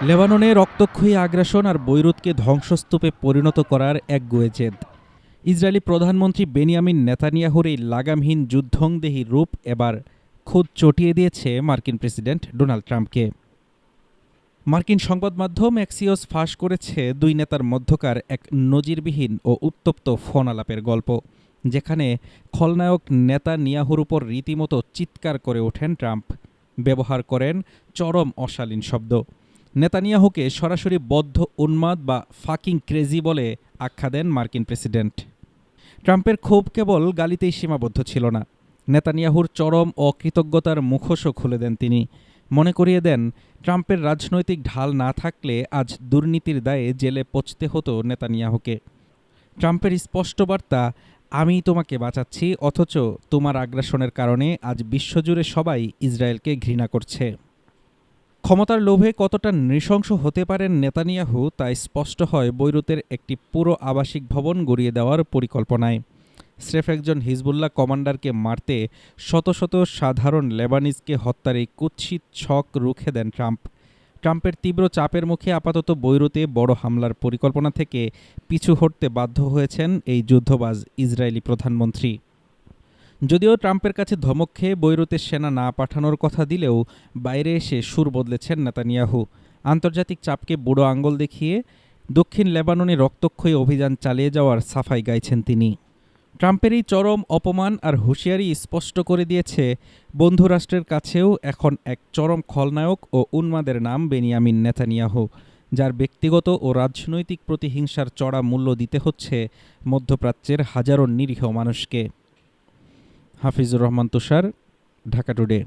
লেবাননে রক্তক্ষয়ী আগ্রাসন আর বৈরুতকে ধ্বংসস্তূপে পরিণত করার এক গুয়েজেদ। ইসরায়েলি প্রধানমন্ত্রী বেনিয়ামিন নেতানিয়াহুর এই লাগামহীন যুদ্ধংদেহী রূপ এবার খুদ চটিয়ে দিয়েছে মার্কিন প্রেসিডেন্ট ডোনাল্ড ট্রাম্পকে। মার্কিন সংবাদ মাধ্যম অ্যাক্সিওস ফাঁস করেছে দুই নেতার মধ্যকার এক নজিরবিহীন ও উত্তপ্ত ফোন আলাপের গল্প, যেখানে খলনায়ক নেতানিয়াহুর উপর রীতিমতো চিৎকার করে ওঠেন ট্রাম্প, ব্যবহার করেন চরম অশালীন শব্দ। নেতানিয়াহুকে সরাসরি বদ্ধ উন্মাদ বা ফাকিং ক্রেজি বলে আখ্যা দেন মার্কিন প্রেসিডেন্ট। ট্রাম্পের ক্ষোভ কেবল গালিতেই সীমাবদ্ধ ছিল না, নেতানিয়াহুর চরম অকৃতজ্ঞতার মুখোশও খুলে দেন তিনি। মনে করিয়ে দেন, ট্রাম্পের রাজনৈতিক ঢাল না থাকলে আজ দুর্নীতির দায়ে জেলে পচতে হতো নেতানিয়াহুকে। ট্রাম্পের স্পষ্ট বার্তা, আমি তোমাকে বাঁচাচ্ছি, অথচ তোমার আগ্রাসনের কারণে আজ বিশ্বজুড়ে সবাই ইসরায়েলকে ঘৃণা করছে। ক্ষমতার লোভে কতটা নৃশংস হতে পারেন নেতানিয়াহু তা স্পষ্ট হয় বৈরুতের একটি পুরো আবাসিক ভবন গড়িয়ে দেওয়ার পরিকল্পনায়। স্রেফ একজন হিজবুল্লাহ কমান্ডারকে মারতে শত শত সাধারণ লেবানিজকে হত্যার এই কুৎসিত ছক রুখে দেন ট্রাম্প। ট্রাম্পের তীব্র চাপের মুখে আপাতত বৈরুতে বড় হামলার পরিকল্পনা থেকে পিছু হটতে বাধ্য হয়েছেন এই যুদ্ধবাজ ইসরায়েলি প্রধানমন্ত্রী। যদিও ট্রাম্পের কাছে ধমক খেয়ে বৈরুতে সেনা না পাঠানোর কথা দিলেও বাইরে এসে সুর বদলেছেন নেতানিয়াহু। আন্তর্জাতিক চাপকে বুড়ো আঙ্গুল দেখিয়ে দক্ষিণ লেবাননে রক্তক্ষয়ী অভিযান চালিয়ে যাওয়ার সাফাই গাইছেন তিনি। ট্রাম্পের এই চরম অপমান আর হুঁশিয়ারি স্পষ্ট করে দিয়েছে, বন্ধুরাষ্ট্রের কাছেও এখন এক চরম খলনায়ক ও উন্মাদের নাম বেনিয়ামিন নেতানিয়াহু, যার ব্যক্তিগত ও রাজনৈতিক প্রতিহিংসার চড়া মূল্য দিতে হচ্ছে মধ্যপ্রাচ্যের হাজারো নিরীহ মানুষকে। হাফিজুর রহমান তুষার, ঢাকা টুডে।